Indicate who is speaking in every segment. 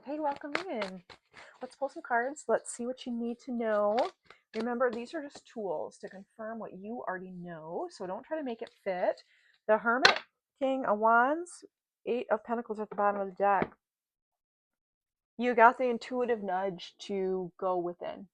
Speaker 1: Hey, welcome in. Let's pull some cards. Let's see what you need to know. Remember, these are just tools to confirm what you already know, so don't try to make it fit. The Hermit, King of Wands, Eight of Pentacles at the bottom of the deck. You got the intuitive nudge to go within.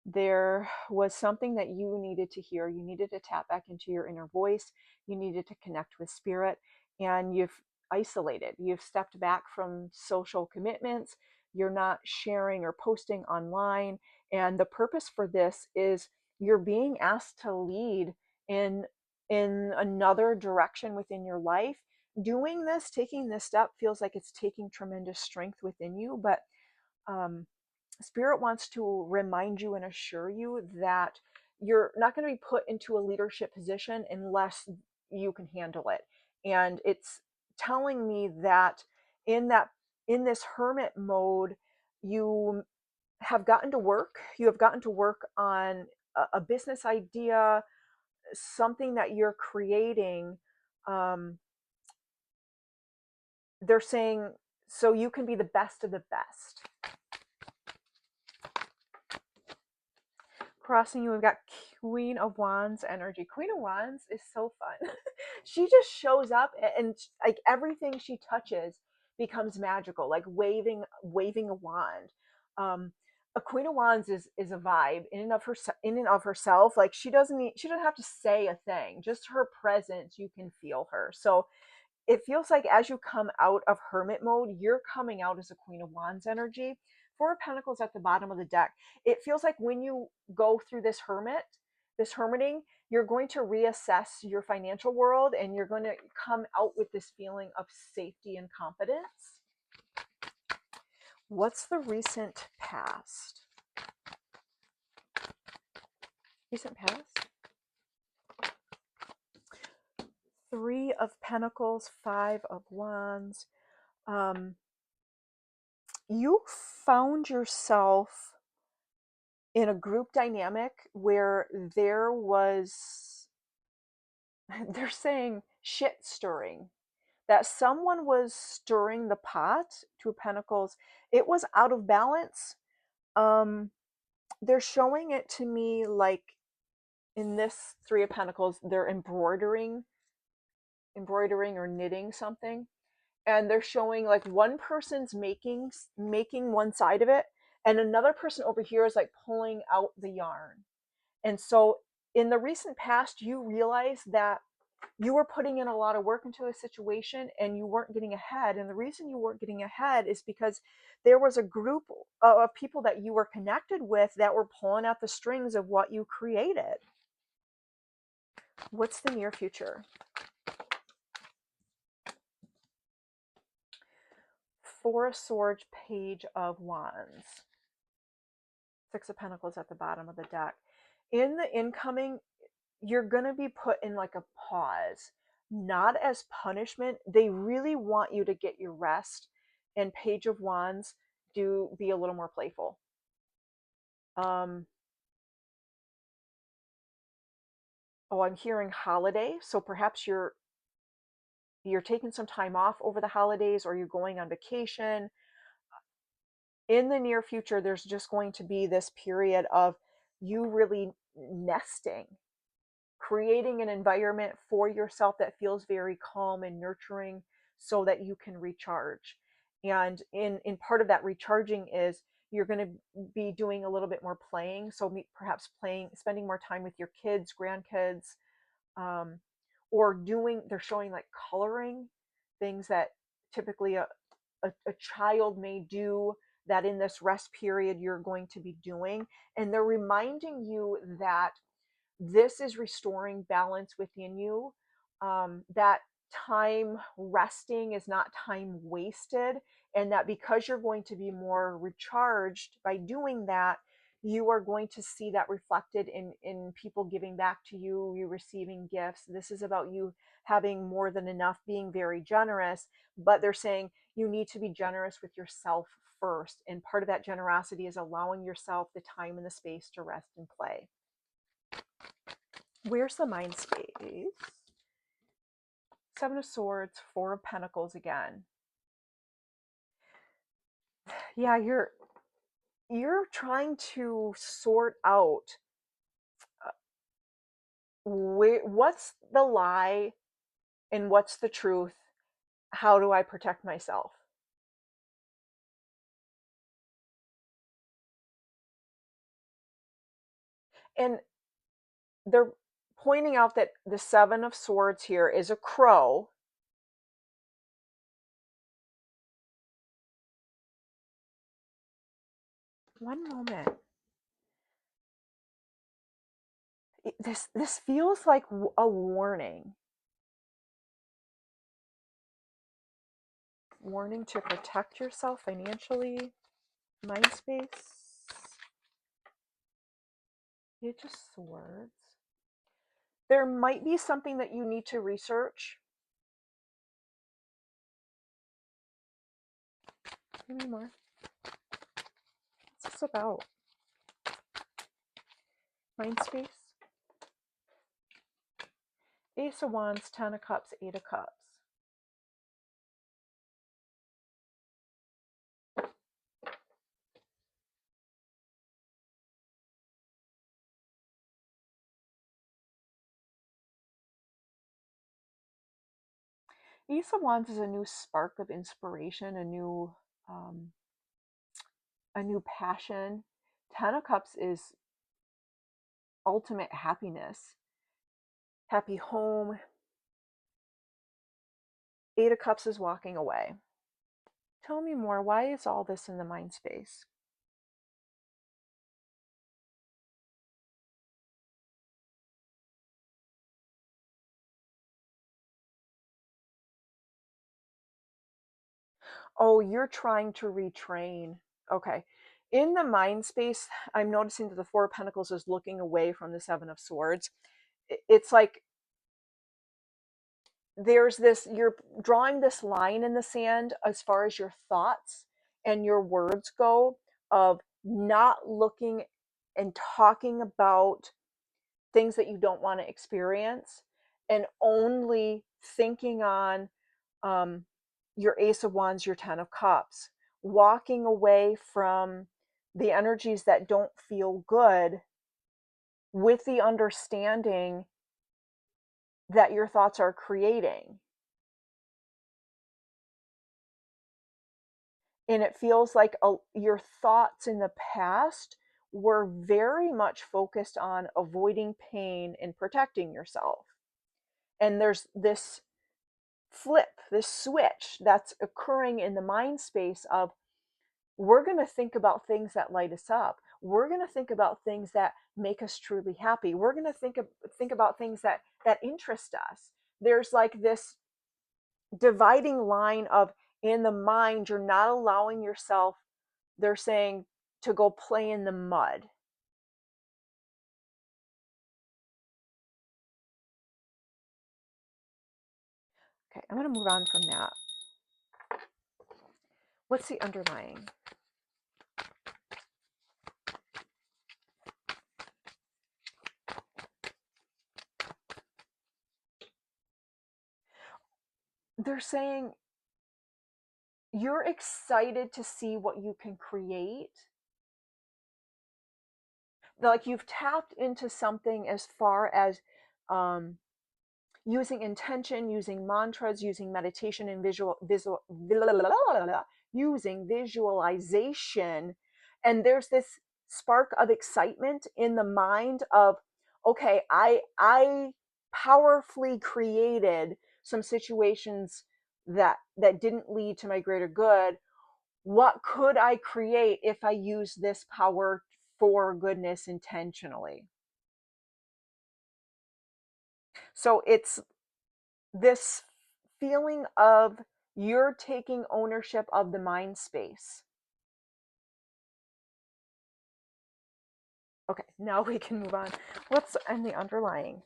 Speaker 1: There was something that you needed to hear. You needed to tap back into your inner voice. You needed to connect with spirit, and you've isolated. You've stepped back from social commitments. You're not sharing or posting online. And the purpose for this is you're being asked to lead in another direction within your life. Doing this, taking this step feels like it's taking tremendous strength within you, but um, Spirit wants to remind you and assure you that you're not going to be put into a leadership position unless you can handle it. And it's telling me that in that in this hermit mode, you have gotten to work. You have gotten to work on a business idea, something that you're creating. Um, they're saying so you can be the best of the best. Crossing you, we've got Queen of Wands energy. Queen of Wands is so fun. She just shows up and like everything she touches becomes magical, like waving a wand. Um, a Queen of Wands is a vibe in and of herself. Like she doesn't have to say a thing. Just her presence, you can feel her. So it feels like as you come out of hermit mode, you're coming out as a Queen of Wands energy. Four of Pentacles at the bottom of the deck. It feels like when you go through this hermiting, you're going to reassess your financial world and you're going to come out with this feeling of safety and confidence. What's the recent past? Recent past? Three of Pentacles, Five of Wands. You found yourself in a group dynamic where there was, they're saying shit stirring, that someone was stirring the pot. Two of Pentacles, it was out of balance. um they're showing it to me like in this Three of Pentacles, they're embroidering or knitting something, and they're showing like one person's making one side of it, and another person over here is like pulling out the yarn. And so in the recent past, you realize that you were putting in a lot of work into a situation and you weren't getting ahead. And the reason you weren't getting ahead is because there was a group of people that you were connected with that were pulling at the strings of what you created. What's the near future? Four of Swords, Page of Wands, Six of Pentacles at the bottom of the deck. In the incoming, you're going to be put in like a pause, not as punishment. They really want you to get your rest. And Page of Wands, do be a little more playful. Oh, I'm hearing holiday. So perhaps you're taking some time off over the holidays, or you're going on vacation. In the near future, there's just going to be this period of you really nesting, creating an environment for yourself that feels very calm and nurturing so that you can recharge. And in part of that recharging is you're going to be doing a little bit more playing. So perhaps spending more time with your kids, grandkids, um, or they're showing like coloring, things that typically a child may do, that in this rest period you're going to be doing. And they're reminding you that this is restoring balance within you, that time resting is not time wasted, and that because you're going to be more recharged by doing that, you are going to see that reflected in people giving back to you, you receiving gifts. This is about you having more than enough, being very generous. But they're saying you need to be generous with yourself first, and part of that generosity is allowing yourself the time and the space to rest and play. Where's the mind space? Seven of Swords, Four of Pentacles again. Yeah, you're trying to sort out what's the lie and what's the truth. How do I protect myself? And they're pointing out that the Seven of Swords here is a crow. One moment. This feels like a warning. Warning to protect yourself financially. Mind space. Page of Swords. There might be something that you need to research. Give me more. What's this about? Mind space. Ace of Wands, Ten of Cups, Eight of Cups. Ace of Wands is a new spark of inspiration, um, a new passion. Ten of Cups is ultimate happiness, happy home. Eight of Cups is walking away. Tell me more. Why is all this in the mind space? Oh, you're trying to retrain. Okay. In the mind space, I'm noticing that the Four of Pentacles is looking away from the Seven of Swords. It's like there's this, you're drawing this line in the sand as far as your thoughts and your words go, of not looking and talking about things that you don't want to experience, and only thinking on um, your Ace of Wands, your Ten of Cups, walking away from the energies that don't feel good, with the understanding that your thoughts are creating. And it feels like your thoughts in the past were very much focused on avoiding pain and protecting yourself. And there's this flip, this switch that's occurring in the mind space of, we're going to think about things that light us up. We're going to think about things that make us truly happy. We're going to think about things that interest us. There's like this dividing line of, in the mind, you're not allowing yourself, they're saying, to go play in the mud. Okay, I'm going to move on from that. What's the underlying? They're saying you're excited to see what you can create. Like you've tapped into something as far as um, using intention, using mantras, using meditation, and using visualization. And there's this spark of excitement in the mind of, okay, I powerfully created some situations that didn't lead to my greater good. What could I create if I use this power for goodness intentionally? So it's this feeling of, you're taking ownership of the mind space. Okay, now we can move on. What's in the underlying?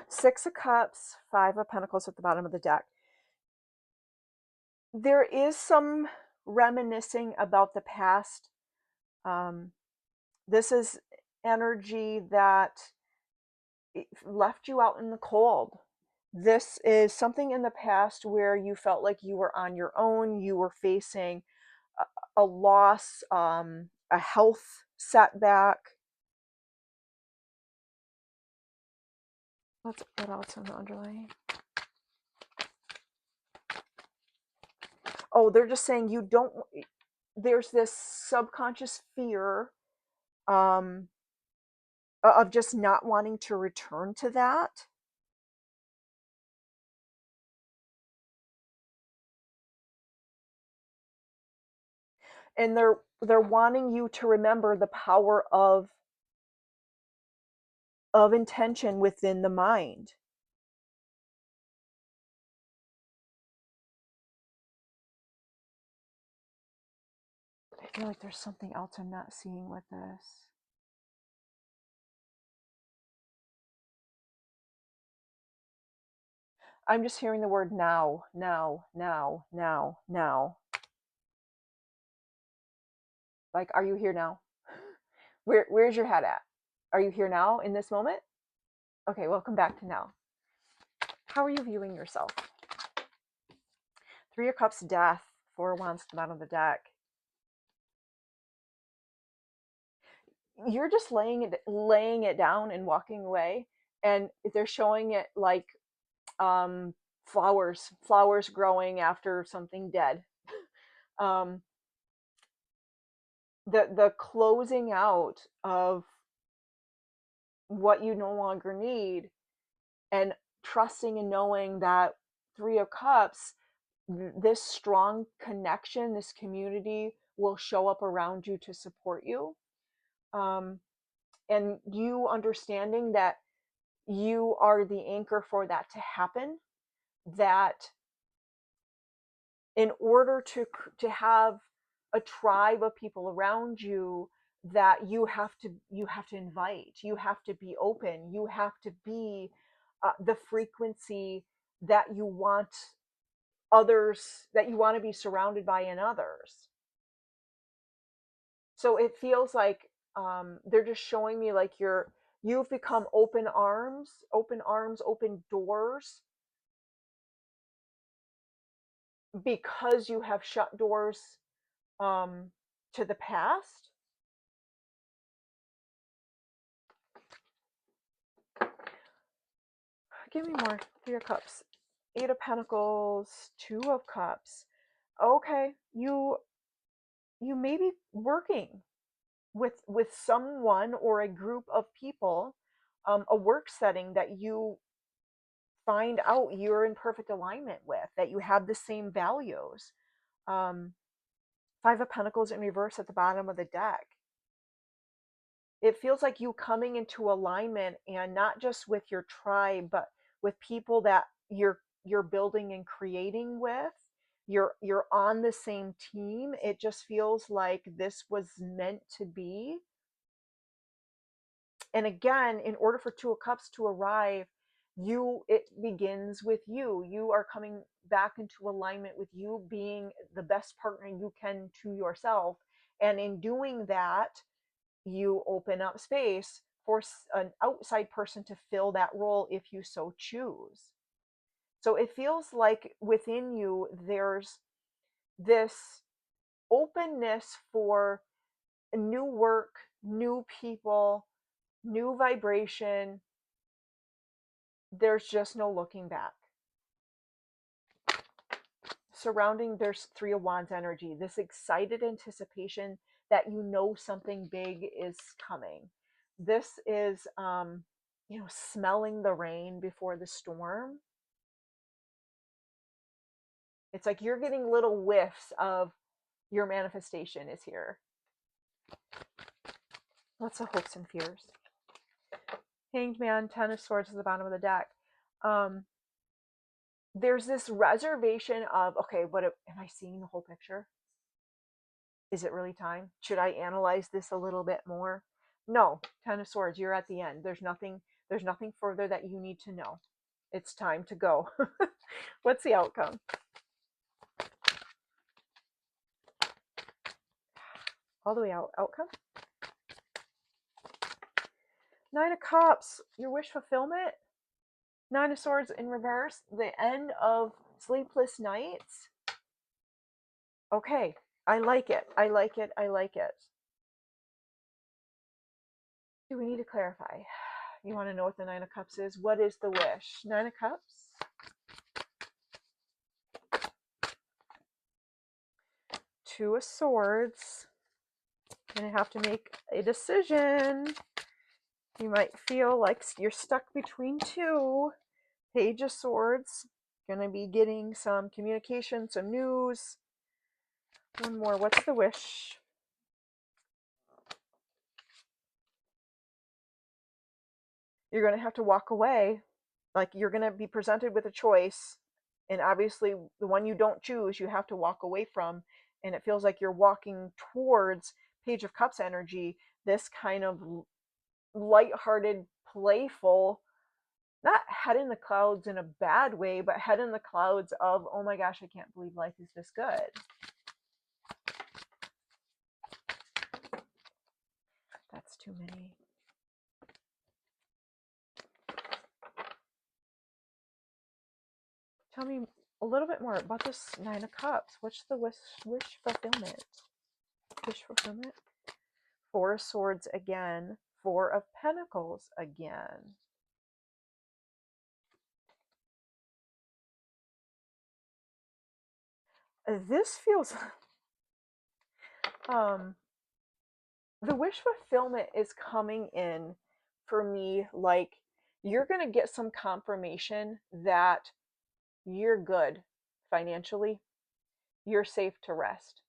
Speaker 1: Six of Cups, Five of Pentacles at the bottom of the deck. There is some reminiscing about the past. This is energy that left you out in the cold. This is something in the past where you felt like you were on your own, you were facing a loss, a health setback. What else in the underlying? Oh, they're just saying you don't. There's this subconscious fear, um, of just not wanting to return to that. And they're wanting you to remember the power of intention within the mind. I feel like there's something else I'm not seeing with this. I'm just hearing the word now, now, now, now, now. Like, are you here now? Where's your head at? Are you here now in this moment? Okay, welcome back to now. How are you viewing yourself? Three of Cups, Death, Four of Wands at the bottom of the deck. You're just laying it down and walking away, and they're showing it like um, flowers growing after something dead. um, the closing out of what you no longer need, and trusting and knowing that Three of Cups, this strong connection, this community will show up around you to support you. Um, and you understanding that you are the anchor for that to happen, that in order to have a tribe of people around you, that you have to invite, you have to be open, you have to be the frequency that you want others, that you want to be surrounded by in others. So it feels like they're just showing me like you've become open arms, open doors, because you have shut doors um, to the past. Give me more. Three of Cups, Eight of Pentacles, Two of Cups. Okay, you may be working with someone or a group of people, a work setting that you find out you're in perfect alignment with, that you have the same values. Um, Five of Pentacles in reverse at the bottom of the deck. It feels like you coming into alignment, and not just with your tribe, but with people that you're building and creating with. You're on the same team. It just feels like this was meant to be. And again, in order for Two of Cups to arrive, it begins with you. You are coming back into alignment with you being the best partner you can to yourself. And in doing that, you open up space for an outside person to fill that role if you so choose. So it feels like within you there's this openness for new work, new people, new vibration. There's just no looking back. Surrounding, there's Three of Wands energy, this excited anticipation that you know something big is coming. This is smelling the rain before the storm. It's like you're getting little whiffs of your manifestation is here. What's the hopes and fears? Hanged Man, Ten of Swords at the bottom of the deck. There's this reservation of, okay, am I seeing the whole picture? Is it really time? Should I analyze this a little bit more? No, Ten of Swords, you're at the end. There's nothing further that you need to know. It's time to go. What's the outcome? All the way out. Outcome? Nine of Cups, your wish fulfillment. Nine of Swords in reverse, the end of sleepless nights. Okay, I like it. I like it. I like it. Do we need to clarify? You want to know what the Nine of Cups is? What is the wish? Nine of Cups. Two of Swords. You're going to have to make a decision. You might feel like you're stuck between two. Page of Swords. Going to be getting some communication, some news. One more. What's the wish? You're going to have to walk away. Like you're going to be presented with a choice. And obviously, the one you don't choose, you have to walk away from. And it feels like you're walking towards Page of Cups energy, this kind of lighthearted, playful, not head in the clouds in a bad way, but head in the clouds of, oh my gosh, I can't believe life is this good. That's too many. Tell me a little bit more about this Nine of Cups. What's the wish fulfillment? Wish fulfillment? Four of Swords again. Four of Pentacles again. This feels the wish fulfillment is coming in for me like you're going to get some confirmation that you're good financially, you're safe to rest.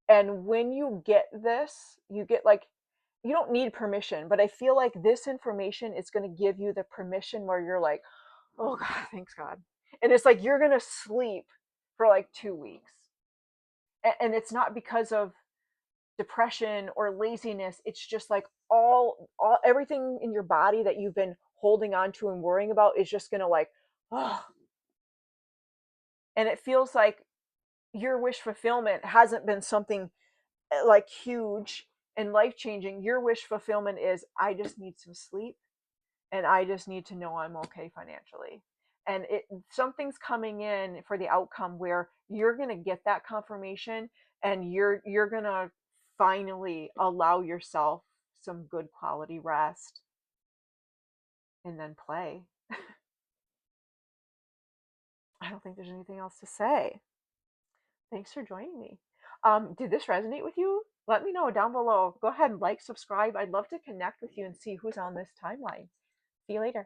Speaker 1: And when you get this, you get like, you don't need permission, but I feel like this information is going to give you the permission where you're like, oh God, thanks God. And it's like you're going to sleep for like 2 weeks. And it's not because of depression or laziness. It's just like all everything in your body that you've been holding on to and worrying about is just going to like, oh. And it feels like your wish fulfillment hasn't been something like huge and life changing. Your wish fulfillment is, I just need some sleep and I just need to know I'm okay financially. And something's coming in for the outcome where you're going to get that confirmation and you're going to finally allow yourself some good quality rest and then play. I don't think there's anything else to say. Thanks for joining me. Did this resonate with you? Let me know down below. Go ahead and like, subscribe. I'd love to connect with you and see who's on this timeline. See you later.